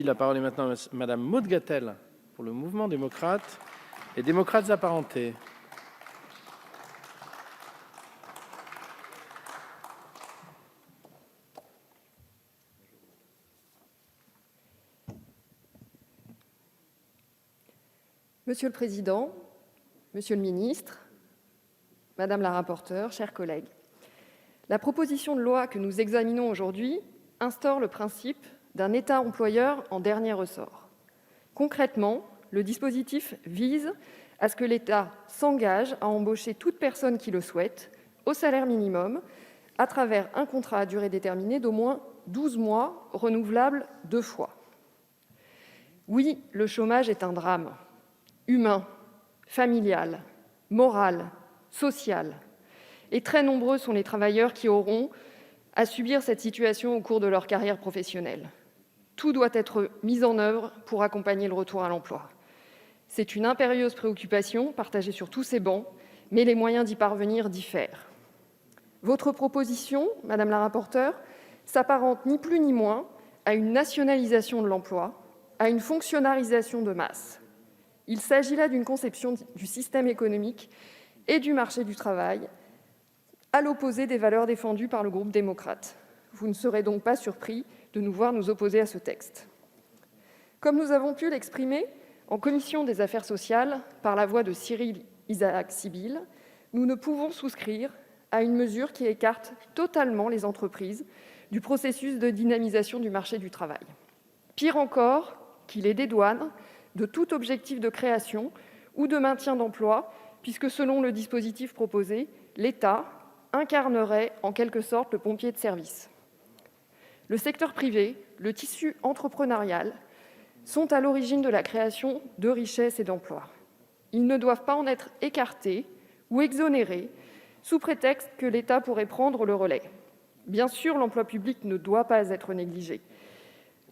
La parole est maintenant à Madame Maud Gattel pour le mouvement démocrate et démocrates apparentés. Monsieur le Président, Monsieur le Ministre, Madame la rapporteure, chers collègues, la proposition de loi que nous examinons aujourd'hui instaure le principe d'un État employeur en dernier ressort. Concrètement, le dispositif vise à ce que l'État s'engage à embaucher toute personne qui le souhaite au salaire minimum à travers un contrat à durée déterminée d'au moins 12 mois, renouvelable 2 fois. Oui, le chômage est un drame humain, familial, moral, social. Et très nombreux sont les travailleurs qui auront à subir cette situation au cours de leur carrière professionnelle. Tout doit être mis en œuvre pour accompagner le retour à l'emploi. C'est une impérieuse préoccupation partagée sur tous ces bancs, mais les moyens d'y parvenir diffèrent. Votre proposition, Madame la rapporteure, s'apparente ni plus ni moins à une nationalisation de l'emploi, à une fonctionnalisation de masse. Il s'agit là d'une conception du système économique et du marché du travail à l'opposé des valeurs défendues par le groupe démocrate. Vous ne serez donc pas surpris de nous voir nous opposer à ce texte. Comme nous avons pu l'exprimer en commission des affaires sociales par la voix de Cyril Isaac-Sibille, nous ne pouvons souscrire à une mesure qui écarte totalement les entreprises du processus de dynamisation du marché du travail. Pire encore, qui les dédouane de tout objectif de création ou de maintien d'emploi, puisque selon le dispositif proposé, l'État incarnerait en quelque sorte le pompier de service. Le secteur privé, le tissu entrepreneurial sont à l'origine de la création de richesses et d'emplois. Ils ne doivent pas en être écartés ou exonérés sous prétexte que l'État pourrait prendre le relais. Bien sûr, l'emploi public ne doit pas être négligé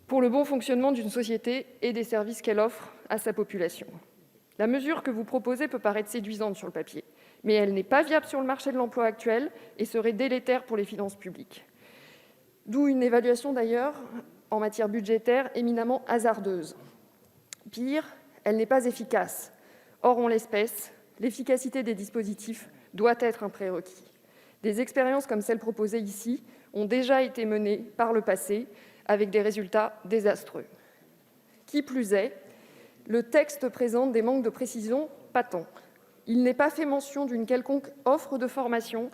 pour le bon fonctionnement d'une société et des services qu'elle offre à sa population. La mesure que vous proposez peut paraître séduisante sur le papier, mais elle n'est pas viable sur le marché de l'emploi actuel et serait délétère pour les finances publiques. D'où une évaluation d'ailleurs en matière budgétaire éminemment hasardeuse. Pire, elle n'est pas efficace. Or, en l'espèce, l'efficacité des dispositifs doit être un prérequis. Des expériences comme celles proposées ici ont déjà été menées par le passé avec des résultats désastreux. Qui plus est, le texte présente des manques de précision patents. Il n'est pas fait mention d'une quelconque offre de formation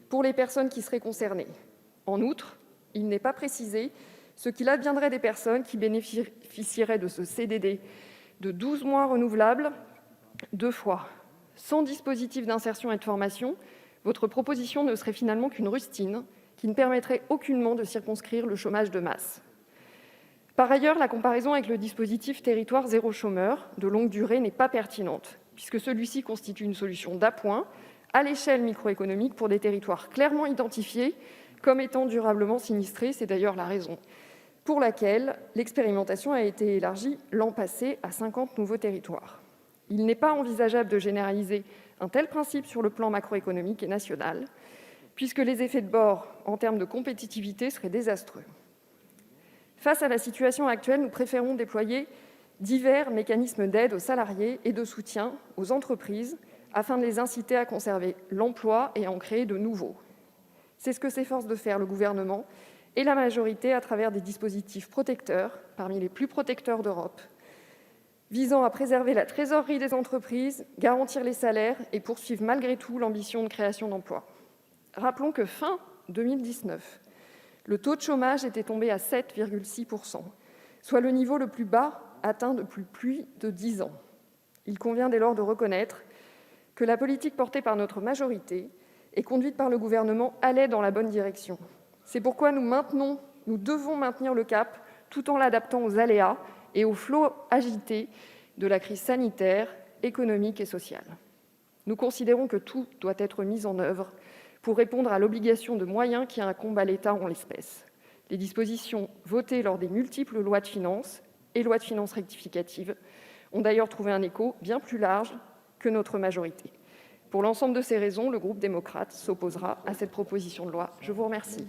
pour les personnes qui seraient concernées. En outre, il n'est pas précisé ce qu'il adviendrait des personnes qui bénéficieraient de ce CDD de 12 mois renouvelable 2 fois. Sans dispositif d'insertion et de formation, votre proposition ne serait finalement qu'une rustine qui ne permettrait aucunement de circonscrire le chômage de masse. Par ailleurs, la comparaison avec le dispositif Territoire zéro chômeur de longue durée n'est pas pertinente, puisque celui-ci constitue une solution d'appoint à l'échelle microéconomique pour des territoires clairement identifiés comme étant durablement sinistrés. C'est d'ailleurs la raison pour laquelle l'expérimentation a été élargie l'an passé à 50 nouveaux territoires. Il n'est pas envisageable de généraliser un tel principe sur le plan macroéconomique et national, puisque les effets de bord en termes de compétitivité seraient désastreux. Face à la situation actuelle, nous préférons déployer divers mécanismes d'aide aux salariés et de soutien aux entreprises afin de les inciter à conserver l'emploi et à en créer de nouveaux. C'est ce que s'efforce de faire le gouvernement et la majorité à travers des dispositifs protecteurs, parmi les plus protecteurs d'Europe, visant à préserver la trésorerie des entreprises, garantir les salaires et poursuivre malgré tout l'ambition de création d'emplois. Rappelons que fin 2019, le taux de chômage était tombé à 7,6 %, soit le niveau le plus bas atteint depuis plus de 10 ans. Il convient dès lors de reconnaître que la politique portée par notre majorité et conduite par le Gouvernement allait dans la bonne direction. C'est pourquoi nous devons maintenir le cap tout en l'adaptant aux aléas et aux flots agités de la crise sanitaire, économique et sociale. Nous considérons que tout doit être mis en œuvre pour répondre à l'obligation de moyens qui incombe à l'État en l'espèce. Les dispositions votées lors des multiples lois de finances et lois de finances rectificatives ont d'ailleurs trouvé un écho bien plus large que notre majorité. Pour l'ensemble de ces raisons, le groupe démocrate s'opposera à cette proposition de loi. Je vous remercie.